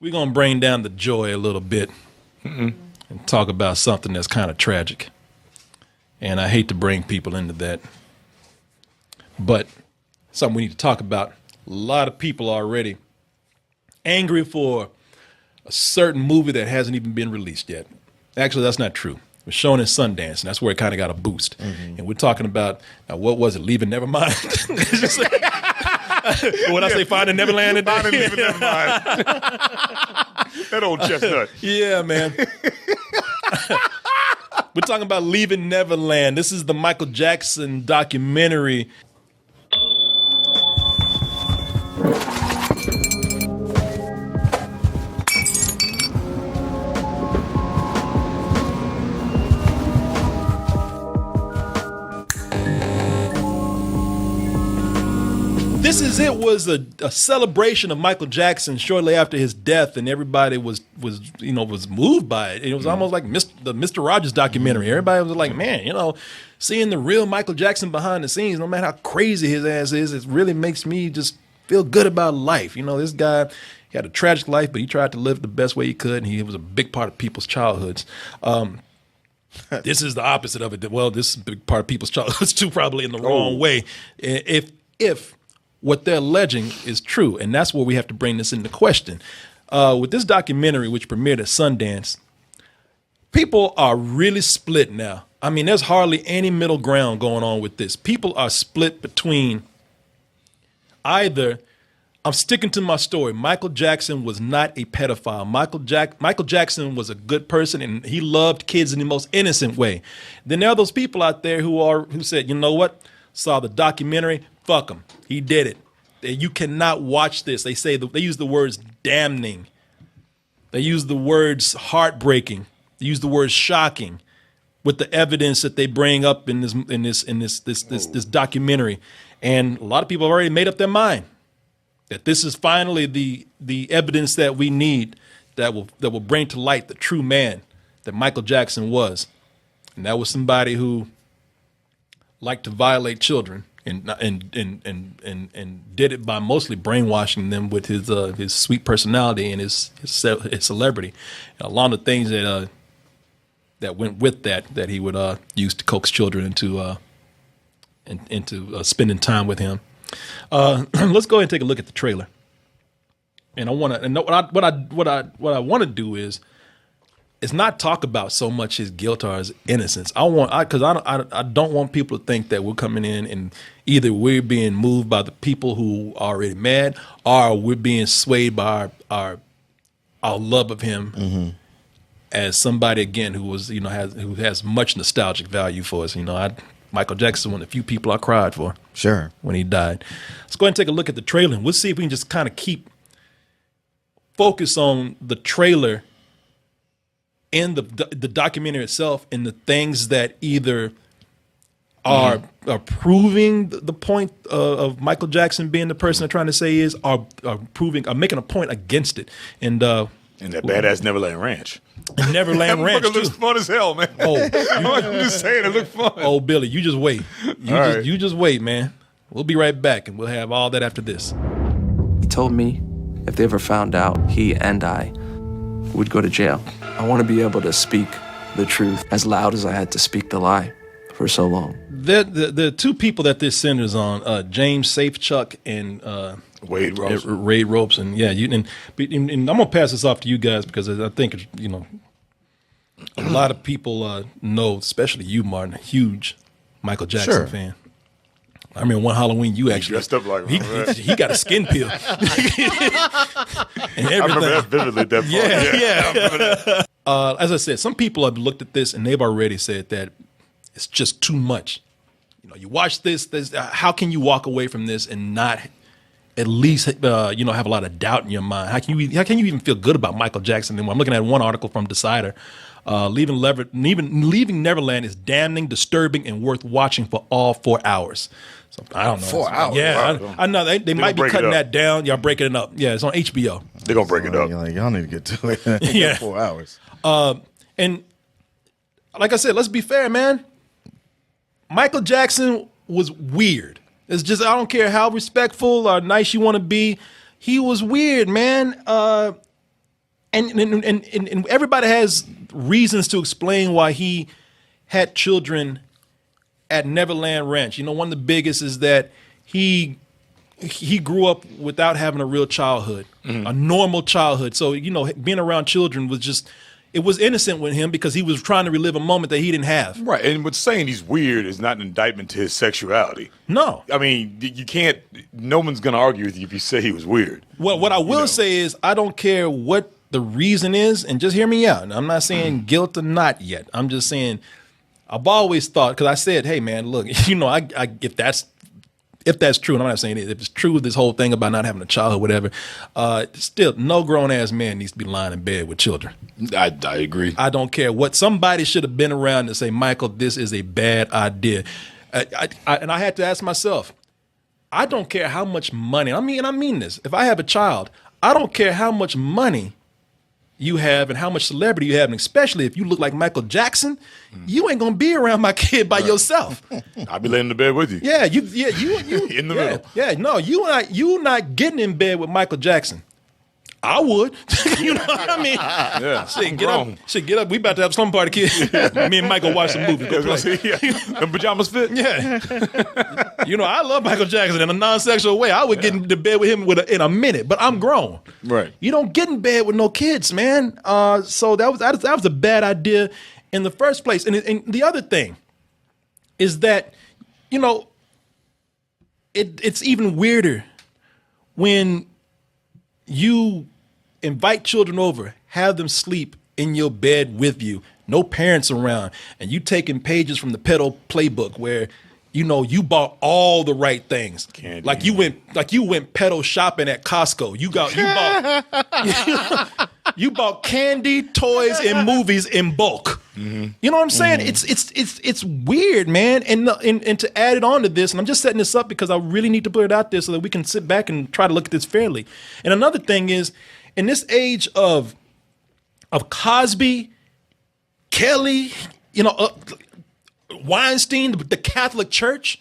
we're going to bring down the joy a little bit and talk about something that's kind of tragic. And I hate to bring people into that, but something we need to talk about. A lot of people are already angry for a certain movie that hasn't even been released yet. Actually, that's not true. It was shown in Sundance, and that's where it kind of got a boost. And we're talking about, what was it, Leaving Nevermind? What I say, Finding Neverland today? Finding Leaving Nevermind. That old chestnut. Yeah, man. We're talking about Leaving Neverland. This is the Michael Jackson documentary. It was a celebration of Michael Jackson shortly after his death, and everybody was moved by it. It was almost like the Mr. Rogers documentary. Everybody was like, man, seeing the real Michael Jackson behind the scenes, no matter how crazy his ass is, it really makes me just feel good about life. This guy, he had a tragic life, but he tried to live the best way he could, and he was a big part of people's childhoods. This is the opposite of it. Well, this is a big part of people's childhoods too, probably in the wrong way. If what they're alleging is true, and that's where we have to bring this into question. With this documentary, which premiered at Sundance, people are really split now. I mean, there's hardly any middle ground going on with this. People are split between either, I'm sticking to my story, Michael Jackson was not a pedophile. Michael Jackson was a good person, and he loved kids in the most innocent way. Then there are those people out there who said, you know what, saw the documentary, fuck him. He did it. You cannot watch this. They use the words damning. They use the words heartbreaking. They use the words shocking with the evidence that they bring up in this documentary. And a lot of people have already made up their mind that this is finally the evidence that we need that will bring to light the true man that Michael Jackson was. And that was somebody who liked to violate children. And did it by mostly brainwashing them with his sweet personality and his celebrity, and along the things that went with that he would use to coax children into spending time with him. Let's go ahead and take a look at the trailer. And I want to. And what I want to do is not talk about so much his guilt or his innocence. I don't want people to think that we're coming in and either we're being moved by the people who are already mad, or we're being swayed by our love of him as somebody again who was who has much nostalgic value for us. Michael Jackson, one of the few people I cried for. Sure. When he died. Let's go ahead and take a look at the trailer, and we'll see if we can just kind of keep focus on the trailer and the documentary itself, and the things that either are proving the point of Michael Jackson being the person they're trying to say he is, are making a point against it. And that badass Neverland Ranch. Neverland Ranch looks fun as hell, man. Oh, I'm just saying, it looks fun. Oh, Billy, you just wait. You just wait, man. We'll be right back, and we'll have all that after this. He told me if they ever found out, he and I would go to jail. I want to be able to speak the truth as loud as I had to speak the lie for so long. The two people that this centers on, James Safechuck and Wade Robeson. Ray Robeson. Yeah, and I'm gonna pass this off to you guys because I think a lot of people know, especially you, Martin, a huge Michael Jackson fan. I remember one Halloween you actually dressed up like he got a skin peel and everything. I remember that vividly. That part. Yeah. I remember that. As I said, some people have looked at this and they've already said that it's just too much. You watch this. How can you walk away from this and not at least have a lot of doubt in your mind? How can you even feel good about Michael Jackson anymore? I'm looking at one article from Decider. Leaving Neverland is damning, disturbing, and worth watching for all 4 hours. So I don't know. 4 hours? Yeah, Wow. I know they might be cutting that down. Y'all breaking it up. Yeah, it's on HBO. They're going to break it up. Y'all need to get to it. Yeah. 4 hours. And like I said, let's be fair, man. Michael Jackson was weird. It's just, I don't care how respectful or nice you want to be. He was weird, man. And everybody has reasons to explain why he had children at Neverland Ranch. You know, one of the biggest is that he grew up without having a real childhood, a normal childhood. So, you know, being around children was just, it was innocent with him because he was trying to relive a moment that he didn't have. Right. And what's saying he's weird is not an indictment to his sexuality. No. I mean, you can't, no one's going to argue with you if you say he was weird. Well, what I will say is I don't care what the reason is, and just hear me out. I'm not saying guilt or not yet. I'm just saying I've always thought, because I said, hey, man, look, you know, if that's true, and I'm not saying it, if it's true, this whole thing about not having a child or whatever, still, no grown-ass man needs to be lying in bed with children. I agree. I don't care what. Somebody should have been around to say, Michael, this is a bad idea. And I had to ask myself, I don't care how much money, and I mean this, if I have a child, I don't care how much money you have and how much celebrity you have, and especially if you look like Michael Jackson, you ain't gonna be around my kid by yourself. I'll be laying in the bed with you. Yeah, you in the middle. Yeah, no, you not getting in bed with Michael Jackson. I would. You know what I mean? Yeah. Get up. We about to have some party, kid. Me and Michael watch some movies. Go play. The pajamas fit? Yeah. You know, I love Michael Jackson in a non-sexual way. I would get into bed with him in a minute, but I'm grown. Right. You don't get in bed with no kids, man. So that was a bad idea in the first place. And the other thing is that, you know, it's even weirder when you invite children over, have them sleep in your bed with you, no parents around, and you taking pages from the pedo playbook where, you know, you bought all the right things. Candy. Like you went pedo shopping at Costco. You bought candy, toys, and movies in bulk. Mm-hmm. You know what I'm saying? Mm-hmm. It's weird, man. And to add it on to this, and I'm just setting this up because I really need to put it out there so that we can sit back and try to look at this fairly. And another thing is, in this age of Cosby, Kelly, you know, Weinstein, the Catholic Church.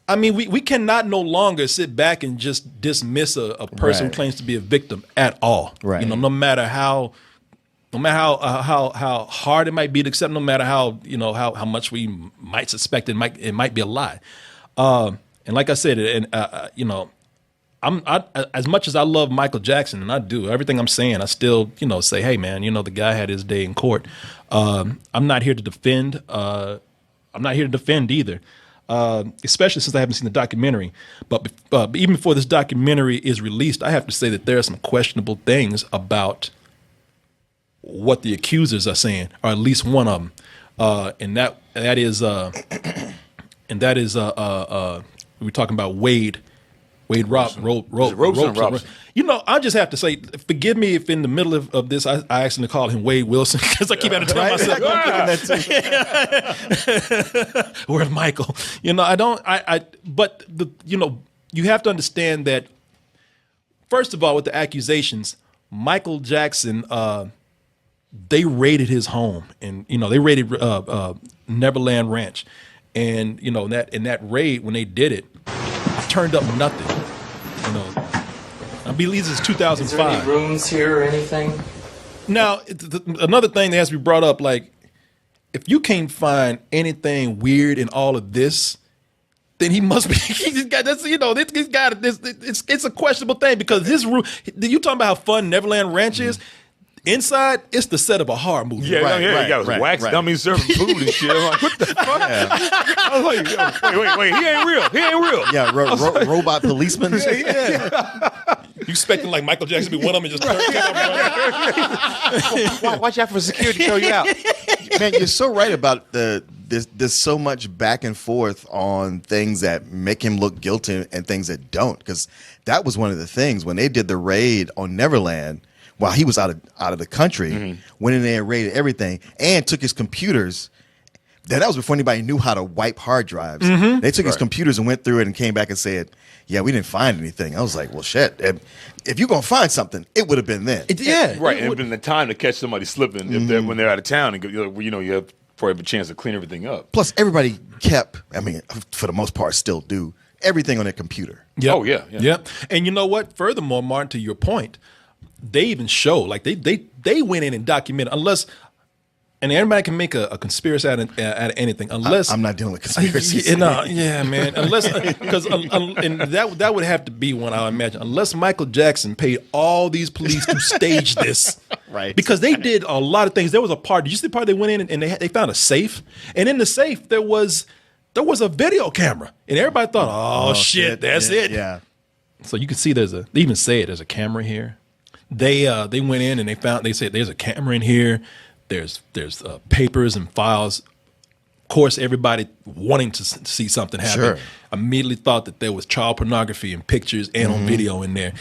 I mean, we cannot no longer sit back and just dismiss a person who claims to be a victim at all. Right. You know, no matter how hard it might be to accept, no matter how much we might suspect it might be a lie. And like I said, you know, I as much as I love Michael Jackson, and I do everything I'm saying, I still, you know, say, hey man, you know, the guy had his day in court. I'm not here to defend. I'm not here to defend either, especially since I haven't seen the documentary. But even before this documentary is released, I have to say that there are some questionable things about what the accusers are saying, or at least one of them, and that is we're talking about Wade Robson. You know, I just have to say, forgive me if in the middle of this I accidentally call him Wade Wilson because I keep having to tell myself, where's Michael? You know, but you know, you have to understand that first of all, with the accusations, Michael Jackson, they raided his home, and you know, they raided Neverland Ranch, and you know, in that raid when they did it, turned up nothing. You know, I believe this is 2005. Is there any rooms here or anything? Now, another thing that has to be brought up, like, if you can't find anything weird in all of this, then he must be. He's got this. You know, he's got this. It's a questionable thing because his room. You talking about how fun Neverland Ranch is? Inside, it's the set of a horror movie. Yeah, right. He got wax dummies serving food and shit. I'm like, what the fuck? Yeah. I was like, wait, he ain't real. Yeah, robot policemen. Yeah. You expecting like Michael Jackson to be one of them and just watch out for security to throw you out. Man, you're so right about there's so much back and forth on things that make him look guilty and things that don't. Because that was one of the things when they did the raid on Neverland. While he was out of the country, went in there and raided everything and took his computers. That was before anybody knew how to wipe hard drives. Mm-hmm. They took his computers and went through it and came back and said, yeah, we didn't find anything. I was like, well, shit. If you're going to find something, it would have been then. Right. And been the time to catch somebody slipping when they're out of town and you know, you have probably have a chance to clean everything up. Plus, everybody kept, I mean, for the most part, still do, everything on their computer. Yep. Oh, yeah. Yep. And you know what? Furthermore, Martin, to your point, they even show like they went in and documented and everybody can make a conspiracy out of anything unless I'm not dealing with conspiracies. Yeah, man. Unless because and that would have to be one, I would imagine. Unless Michael Jackson paid all these police to stage this, right? Because they did a lot of things. There was a part. Did you see the part they went in and they found a safe, and in the safe there was a video camera, and everybody thought, oh shit, that's it. Yeah. So you can see they even say it. There's a camera here. They went in and they said there's a camera in here. There's papers and files. Of course, everybody wanting to see something happen Sure. immediately thought that there was child pornography and pictures and on video in there.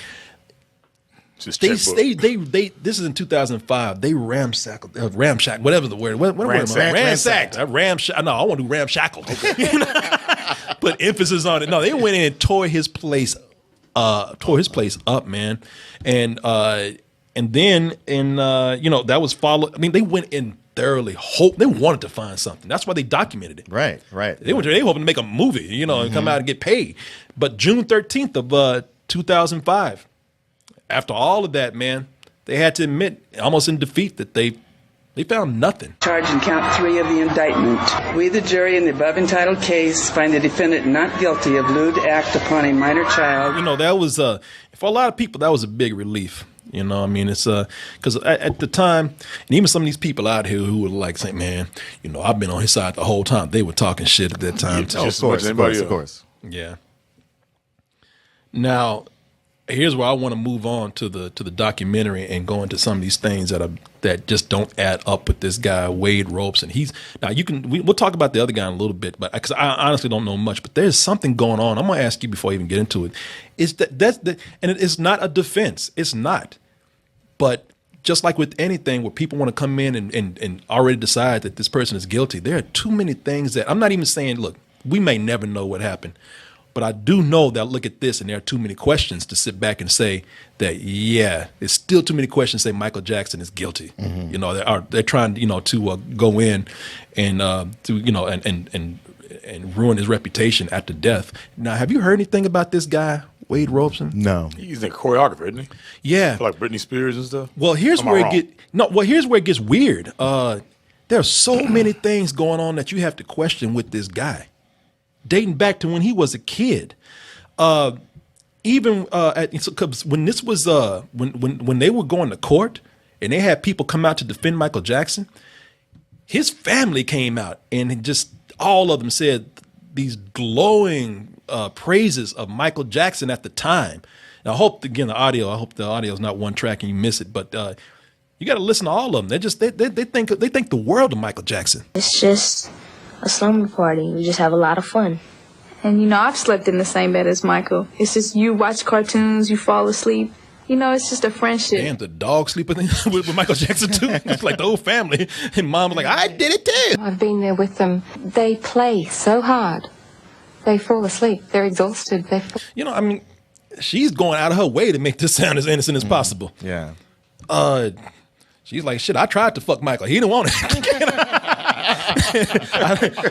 Just This is in 2005. They ramshacked, whatever the word. What ransacked. No, I want to do ramshackled. Put emphasis on it. No, they went in and tore his place up, man. And then that was followed. I mean, they went in thoroughly. They wanted to find something. That's why they documented it. Right. They were hoping to make a movie, and come out and get paid. But June 13th of 2005, after all of that, man, they had to admit, almost in defeat, that they found nothing. Charged in count 3 of the indictment. We, the jury, in the above entitled case, find the defendant not guilty of lewd act upon a minor child. That was for a lot of people, that was a big relief. It's because at the time, and even some of these people out here who were like saying, man, I've been on his side the whole time. They were talking shit at that time too. Of course. Yeah. Now, here's where I want to move on to the documentary and go into some of these things that just don't add up with this guy Wade Robeson. We'll talk about the other guy in a little bit, but because I honestly don't know much, but there's something going on. I'm gonna ask you before I even get into it. And it's not a defense. It's not. But just like with anything where people want to come in and already decide that this person is guilty, there are too many things that I'm not even saying, look, we may never know what happened. But I do know that I look at this and there are too many questions to sit back and say that, yeah, there's still too many questions to say Michael Jackson is guilty. Mm-hmm. They're trying, to go in and and ruin his reputation after death. Now, have you heard anything about this guy, Wade Robeson? No. He's a choreographer, isn't he? Yeah. Like Britney Spears and stuff? Well, here's where it gets weird. There are so many things going on that you have to question with this guy, dating back to when he was a kid. When this was when they were going to court and they had people come out to defend Michael Jackson, his family came out and just all of them said these glowing praises of Michael Jackson at the time. Now, I hope the audio is not one track and you miss it, but you got to listen to all of them. They think the world of Michael Jackson. It's just a slumber party. We just have a lot of fun. And I've slept in the same bed as Michael. It's just you watch cartoons, you fall asleep. It's just a friendship. Damn, the dog sleeping with Michael Jackson too. It's like the whole family. And mom was like, I did it too. I've been there with them. They play so hard. They fall asleep. They're exhausted. She's going out of her way to make this sound as innocent as possible. Yeah. She's like, shit, I tried to fuck Michael. He didn't want it.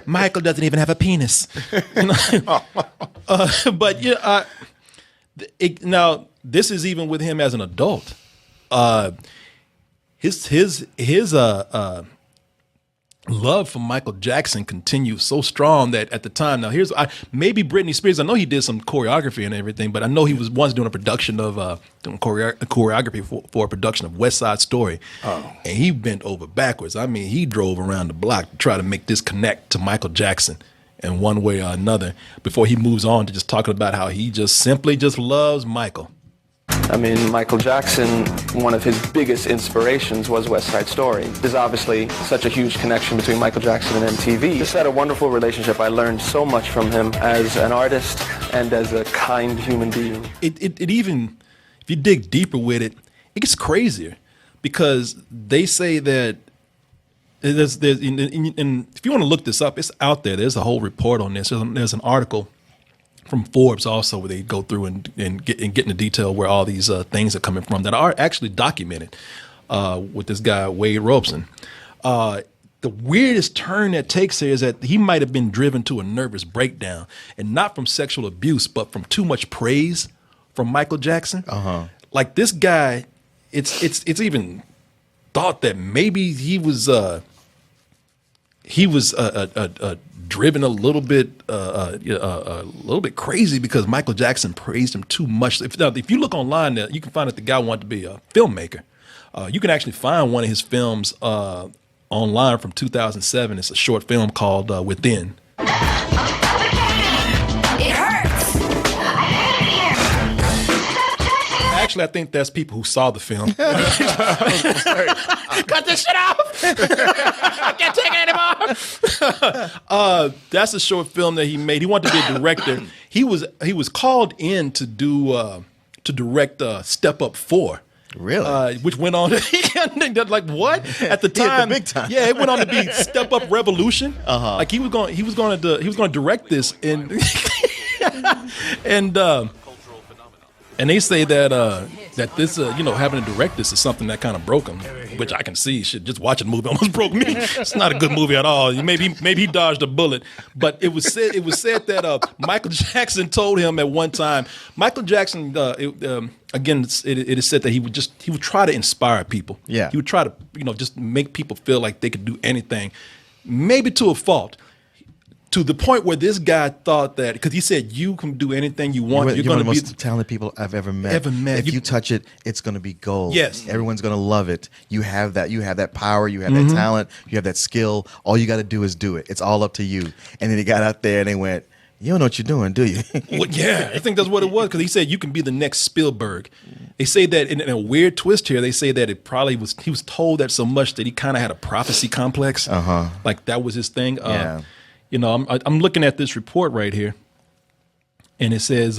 Michael doesn't even have a penis. But yeah, now this is even with him as an adult. His love for Michael Jackson continues so strong that at the time, now maybe Britney Spears, I know he did some choreography and everything, but I know he was once doing a production of choreography for a production of West Side Story. Oh. And he bent over backwards. I mean, he drove around the block to try to make this connect to Michael Jackson in one way or another before he moves on to just talking about how he just simply loves Michael. I mean, Michael Jackson, one of his biggest inspirations was West Side Story. There's obviously such a huge connection between Michael Jackson and MTV. Just had a wonderful relationship. I learned so much from him as an artist and as a kind human being. It even, if you dig deeper with it, it gets crazier because they say that and if you want to look this up, it's out there. There's a whole report on this. There's an article from Forbes also where they go through and get into detail where all these things are coming from that are actually documented with this guy, Wade Robeson. The weirdest turn that takes here is that he might have been driven to a nervous breakdown, and not from sexual abuse, but from too much praise from Michael Jackson. Uh-huh. Like this guy, it's even thought that maybe he was driven a little bit crazy because Michael Jackson praised him too much. If you look online, you can find that the guy wanted to be a filmmaker. You can actually find one of his films online from 2007. It's a short film called Within. It hurts. Actually, I think that's people who saw the film. Cut this shit off. I can't take it anymore. That's a short film that he made. He wanted to be a director. He was called in to direct Step Up 4. Really? Which went on to like what at the time? The big time. Yeah, it went on to be Step Up Revolution. Like he was going to direct this and and they say that this having to direct this is something that kind of broke him, which I can see. Shit, just watching the movie almost broke me. It's not a good movie at all. Maybe he dodged a bullet, but it was said that Michael Jackson told him at one time. Michael Jackson again, it is said that he would try to inspire people. Yeah, he would try to just make people feel like they could do anything, maybe to a fault. To the point where this guy thought that, because he said, you can do anything you want. You're one of the most talented people I've ever met. If you touch it, it's going to be gold. Yes. Everyone's going to love it. You have that power. You have that talent. You have that skill. All you got to do is do it. It's all up to you. And then he got out there and they went, you don't know what you're doing, do you? Well, yeah, I think that's what it was, because he said, you can be the next Spielberg. They say that in a weird twist here, they say that he was told that so much that he kind of had a prophecy complex. Like that was his thing. Yeah. I'm looking at this report right here, and it says,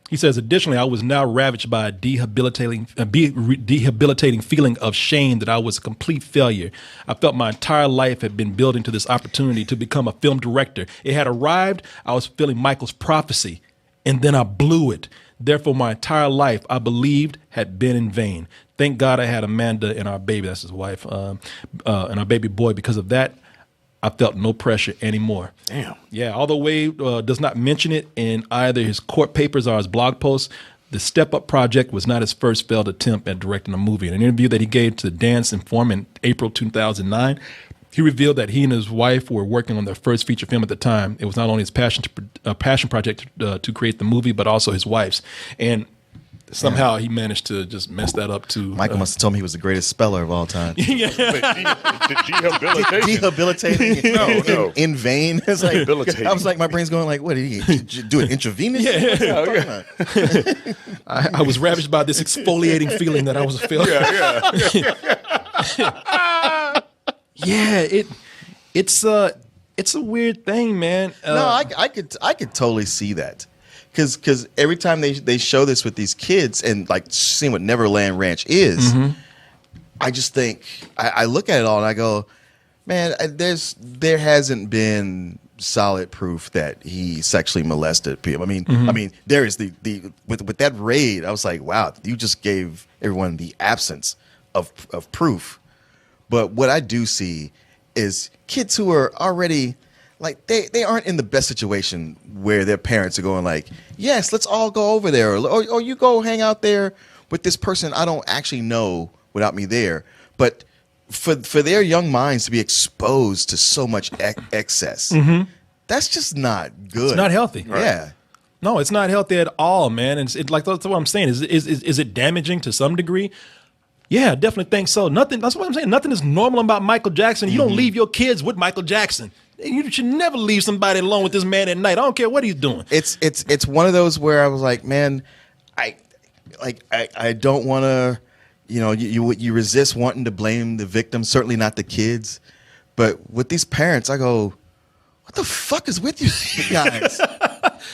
he says, additionally, I was now ravaged by a debilitating feeling of shame that I was a complete failure. I felt my entire life had been building to this opportunity to become a film director. It had arrived. I was fulfilling Michael's prophecy, and then I blew it. Therefore, my entire life, I believed, had been in vain. Thank God I had Amanda and our baby, that's his wife, and our baby boy. Because of that, I felt no pressure anymore. Damn. Yeah, although Wade does not mention it in either his court papers or his blog posts, the Step Up project was not his first failed attempt at directing a movie. In an interview that he gave to Dance Inform in April 2009, he revealed that he and his wife were working on their first feature film at the time. It was not only his passion project to create the movie, but also his wife's. And somehow he managed to just mess that up too. Michael must have told me he was the greatest speller of all time. Yeah. Dehabilitating. No. In vain. It's like, Debilitating. I was like, my brain's going like, what did he do? It intravenous? Yeah. I was ravaged by this exfoliating feeling that I was a failure. Yeah, it's a weird thing, man. No, I could totally see that. Because every time they show this with these kids and like seeing what Neverland Ranch is, I just think I look at it all and I go, man, there hasn't been solid proof that he sexually molested people. I mean, there is the with that raid. I was like, wow, you just gave everyone the absence of proof. But what I do see is kids who are already. Like they aren't in the best situation where their parents are going like, yes, let's all go over there, or you go hang out there with this person I don't actually know without me there. But for their young minds to be exposed to so much excess, that's just not good. It's not healthy. Right? Yeah. No, it's not healthy at all, man. And it's like that's what I'm saying. Is it damaging to some degree? Yeah, I definitely think so. That's what I'm saying. Nothing is normal about Michael Jackson. You don't leave your kids with Michael Jackson. You should never leave somebody alone with this man at night. I don't care what he's doing. It's one of those where I was like, man, I don't want to, you resist wanting to blame the victim. Certainly not the kids, but with these parents, I go, what the fuck is with you guys?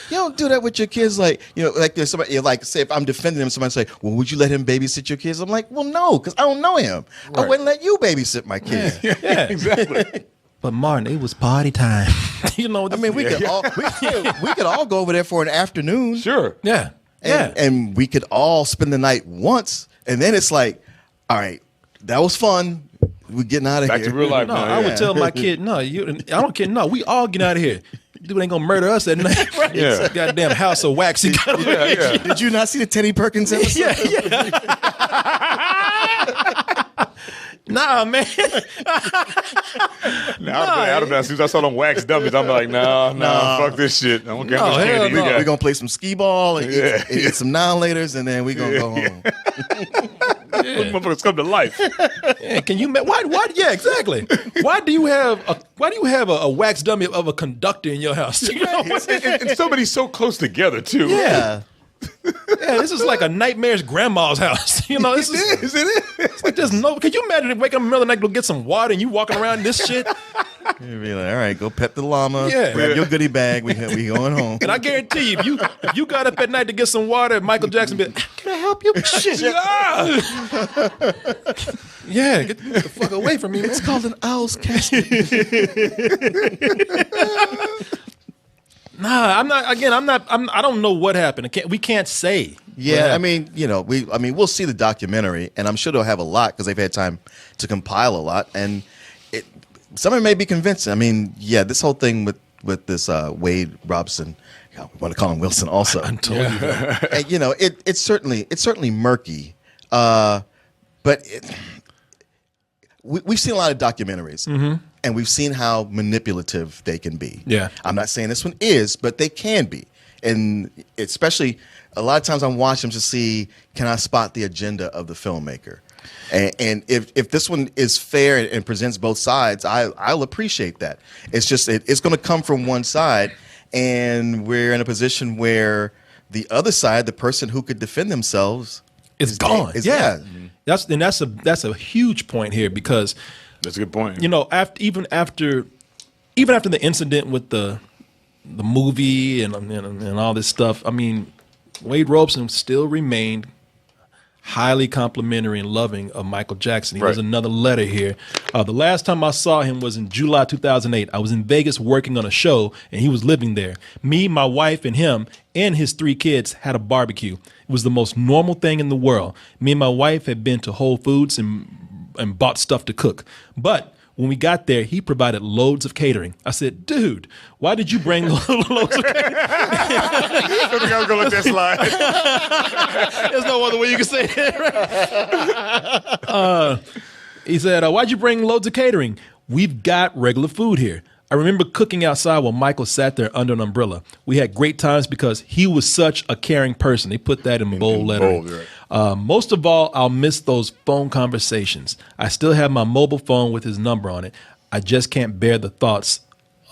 You don't do that with your kids. Like, like there's somebody, like, say if I'm defending him, somebody say, well, would you let him babysit your kids? I'm like, well, no, because I don't know him. Right. I wouldn't let you babysit my kids. Yeah, exactly. But Martin, it was party time. We could all go over there for an afternoon. Sure. Yeah. And we could all spend the night once, and then it's like, all right, that was fun. We're getting out of here. Back to real life. No, I would tell my kid, no, I don't care. No, we all get out of here. Dude ain't gonna murder us at night. Right? Yeah. Goddamn house of wax he got over here. Did you not see the Teddy Perkins episode? Yeah. Nah, man. I'd have been, as soon as I saw them wax dummies, I'm like, nah, fuck this shit. I'm gonna get No, this hell candy. no. We're going to play some skee ball and eat some non-laters, and then we're going to go home. Those motherfuckers come to life. Yeah, can you? Why? Yeah, exactly. Why do you have a wax dummy of a conductor in your house? You know? And somebody's so close together too. Yeah. Yeah, this is like a nightmare's grandma's house. You know, this is it's like there's no. Can you imagine waking up in the middle of the night, go get some water, and you walking around in this shit? You'd be like, all right, go pet the llama. Yeah. Grab your goodie bag. We going home. And I guarantee you, if you got up at night to get some water, Michael Jackson be like, can I help you? Shit. Yeah, get the fuck away from me, man. It's called an owl's casket. Nah, I'm not. I don't know what happened. We can't say. Yeah, I mean, we'll see the documentary, and I'm sure they'll have a lot because they've had time to compile a lot, and some of it may be convincing. I mean, yeah, this whole thing with this Wade Robson, we want to call him Wilson also. I told you that. And, it's certainly murky, but we've seen a lot of documentaries, and we've seen how manipulative they can be. Yeah. I'm not saying this one is, but they can be. And especially a lot of times I'm watching them to see, can I spot the agenda of the filmmaker? And if this one is fair and presents both sides, I'll appreciate that. It's just it's going to come from one side, and we're in a position where the other side, the person who could defend themselves, It's gone. Yeah. That's a huge point here because That's a good point. you know even after the incident with the movie and all this stuff, I mean, Wade Robson still remained highly complimentary and loving of Michael Jackson. He has another letter here. The last time I saw him was in July 2008. I was in Vegas working on a show, and he was living there. Me, my wife, and him and his 3 kids had a barbecue. It was the most normal thing in the world. Me and my wife had been to Whole Foods and bought stuff to cook. But when we got there, he provided loads of catering. I said, dude, why did you bring loads of catering? I think I was going to let that slide. There's no other way you can say it. He said, why'd you bring loads of catering? We've got regular food here. I remember cooking outside while Michael sat there under an umbrella. We had great times because he was such a caring person. They put that in bold lettering. Most of all, I'll miss those phone conversations. I still have my mobile phone with his number on it. I just can't bear the thoughts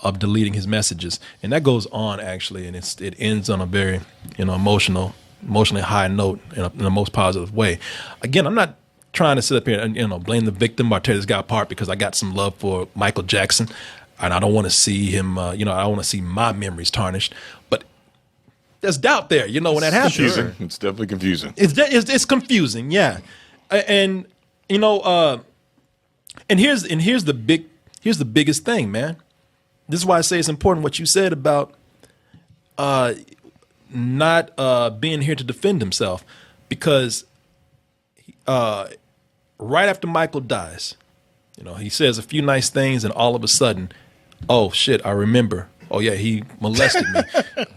of deleting his messages. And that goes on, actually, and it ends on a very emotionally high note in the most positive way. Again, I'm not trying to sit up here and blame the victim or tear this guy apart because I got some love for Michael Jackson. And I don't want to see him, I don't want to see my memories tarnished. But there's doubt there, when that happens. Confusing. It's definitely confusing. It's confusing, yeah. And and here's the biggest thing, man. This is why I say it's important what you said about not being here to defend himself, because right after Michael dies, he says a few nice things, and all of a sudden, oh shit, I remember. Oh yeah, he molested me.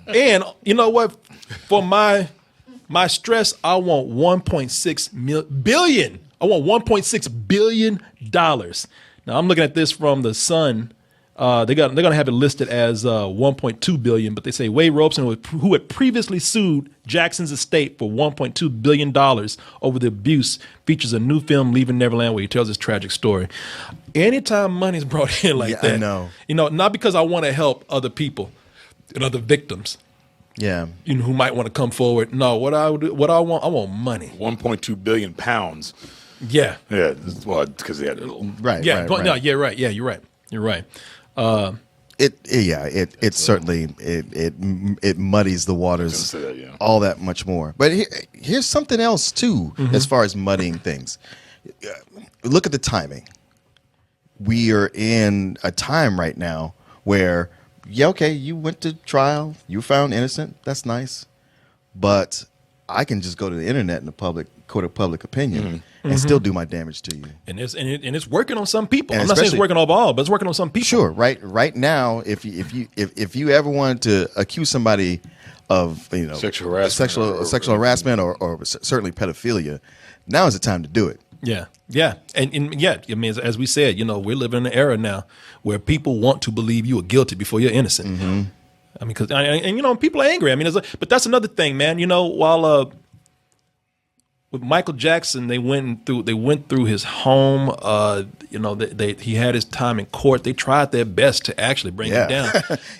And you know what? For my stress, I want $1.6 billion. I want $1.6 billion. Now I'm looking at this from the Sun. They're gonna have it listed as 1.2 billion, but they say Wade Robson, who had previously sued Jackson's estate for $1.2 billion over the abuse, features a new film, Leaving Neverland, where he tells his tragic story. Anytime money's brought in like that, I know. Not because I want to help other people and other victims, who might want to come forward. No, what I want money. 1.2 billion pounds. Yeah, yeah. Well, because they had right. Yeah, right. No, you're right. Yeah, you're right. You're right. It certainly it muddies the waters all that much more. But here's something else too, as far as muddying things. Look at the timing. We are in a time right now where, you went to trial, you were found innocent. That's nice, but I can just go to the internet in the public court of public opinion and still do my damage to you. And it's working on some people. And I'm not saying it's working on all, but it's working on some people. Sure, right now, if you ever wanted to accuse somebody of sexual harassment or certainly pedophilia, now is the time to do it. Yeah, and I mean, as we said, we're living in an era now where people want to believe you are guilty before you're innocent. I mean, because people are angry. I mean, but that's another thing, man. While with Michael Jackson, they went through his home. He had his time in court. They tried their best to actually bring him down,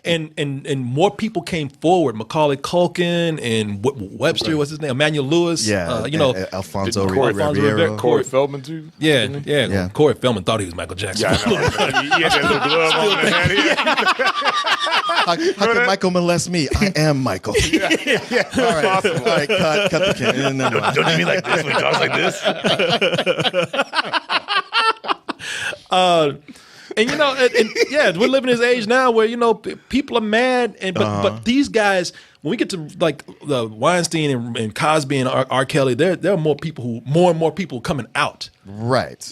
and more people came forward. Macaulay Culkin and Webster, what's his name? Emmanuel Lewis. Alfonso Ribeiro. Corey Feldman too. Yeah. Corey Feldman thought he was Michael Jackson. Yeah, I know. He had that little glove on the hand. How could Michael molest me? I am Michael. All right, cut the camera. Don't you mean like this when he talks like this? We're living in this age now where people are mad, but these guys, when we get to like the Weinstein and Cosby and R. Kelly, there are more and more people coming out. Right.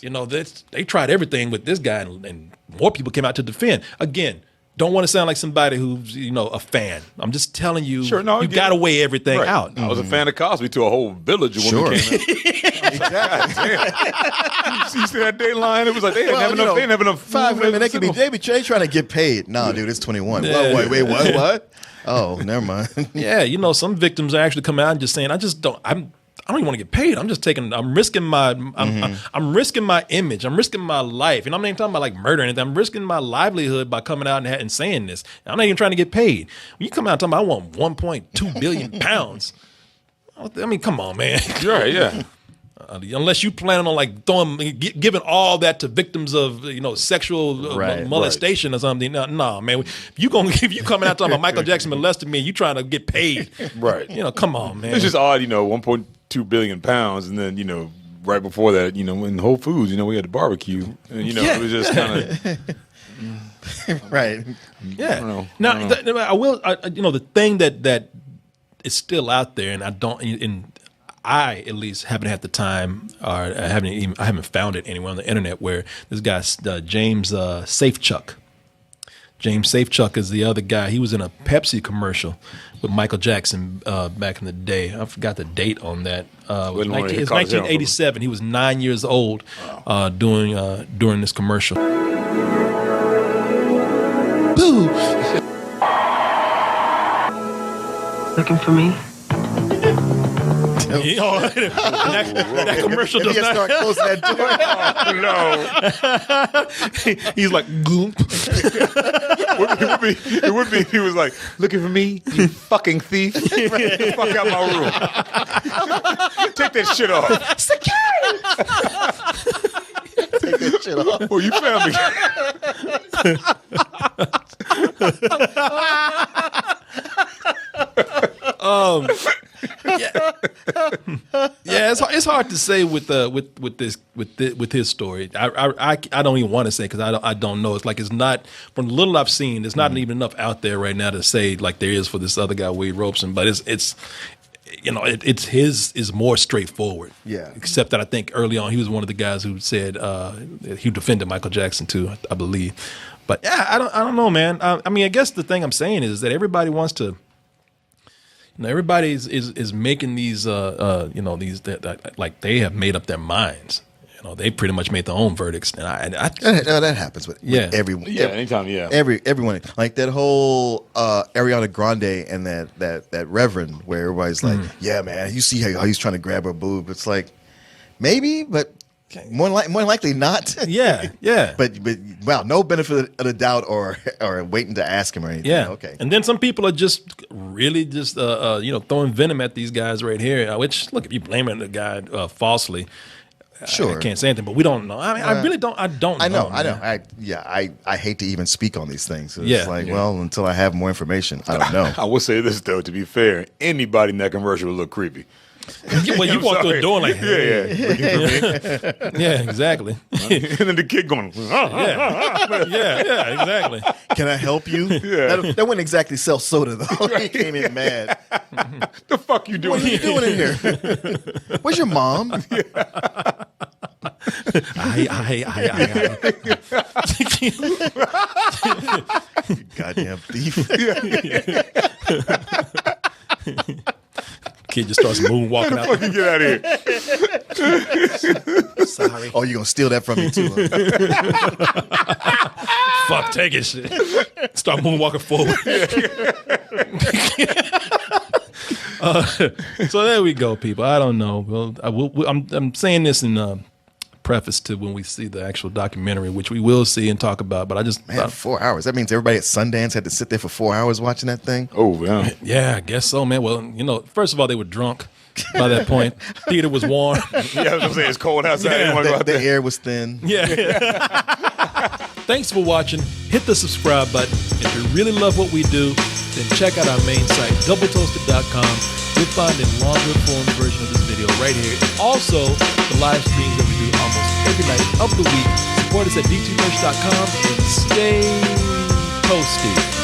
They tried everything with this guy, and more people came out to defend. Again, don't want to sound like somebody who's a fan. I'm just telling you, you got to weigh everything out. I was a fan of Cosby to a whole village of women came out. Exactly. You see that Dateline? It was like they didn't have enough. 5 women. They trying to get paid. No, dude, it's 21. Yeah. Wait, what? Oh, never mind. Yeah, some victims are actually coming out and just saying, I don't even want to get paid. I'm risking my I'm risking my image. I'm risking my life. And I'm not even talking about like murder or anything. I'm risking my livelihood by coming out and saying this. I'm not even trying to get paid. When you come out and talking about I want 1.2 billion pounds. I mean, come on, man. Right, yeah. Unless you plan on like giving all that to victims of sexual molestation or something. No, man. If you coming out talking about Michael Jackson molested me, and you trying to get paid. Right. Come on, man. It's just odd, 1.2 billion pounds, and then right before that, in Whole Foods, we had the barbecue, and it was just kind of right. Yeah. I don't know. Now, the thing that is still out there, and I at least haven't had the time, or I haven't found it anywhere on the internet, where this guy James Safechuck. James Safechuck is the other guy. He was in a Pepsi commercial with Michael Jackson back in the day. I forgot the date on that. It was 1987. He was 9 years old during this commercial. Boo! Looking for me? That commercial does not start closing that door. no. He's like, goop. It would be. He was like, looking for me, you fucking thief. Fuck out my room. Take that shit off. Security. Take that shit off. Well, you found me. It's hard to say with his story. I don't even want to say because I don't know. It's like it's not, from the little I've seen, there's not even enough out there right now to say like there is for this other guy Wade Robeson. But it's his is more straightforward. Yeah. Except that I think early on he was one of the guys who said he defended Michael Jackson too, I believe. But yeah, I don't know, man. I mean, I guess the thing I'm saying is that everybody wants to. Everybody is making these, like they have made up their minds. They pretty much made their own verdicts, and that happens with everyone. Yeah, anytime. Yeah, everyone, like that whole Ariana Grande and that Reverend, where everybody's like, yeah, man, you see how he's trying to grab her boob. It's like maybe, but. More likely not. Yeah. But wow, no benefit of the doubt or waiting to ask him or anything. Yeah. Okay. And then some people are just really just throwing venom at these guys right here. Which look, if you blame the guy falsely, sure, I can't say anything. But we don't know. I mean, I really don't. I don't. I know. I hate to even speak on these things. It's well, until I have more information, I don't know. I will say this though, to be fair, anybody in that commercial would look creepy. Well, you walk through the door like, yeah. yeah, exactly. And then the kid going, yeah, exactly. Can I help you? Yeah. That wouldn't exactly sell soda though. He came in mad. the fuck you doing? What are you doing in here? Where's your mom? I. Goddamn thief. Kid just starts moonwalking out. Fucking get out of here. Sorry. Oh, you gonna steal that from me too? Huh? Fuck, take it. Shit. Start moonwalking forward. So there we go, people. I don't know. Well, I'm saying this in preface to when we see the actual documentary, which we will see and talk about. But I just Man, 4 hours. That means everybody at Sundance had to sit there for 4 hours watching that thing. Oh, yeah. Yeah, I guess so, man. Well, first of all, they were drunk by that point. Theater was warm. Yeah, I was gonna say it's cold outside. I didn't want to go out The there. air was thin. Yeah. Thanks for watching. Hit the subscribe button. If you really love what we do, then check out our main site, doubletoasted.com. You'll find a longer form version of this video right here. Also, the live streams that we do almost every night of the week. Support us at d2merch.com and stay toasty.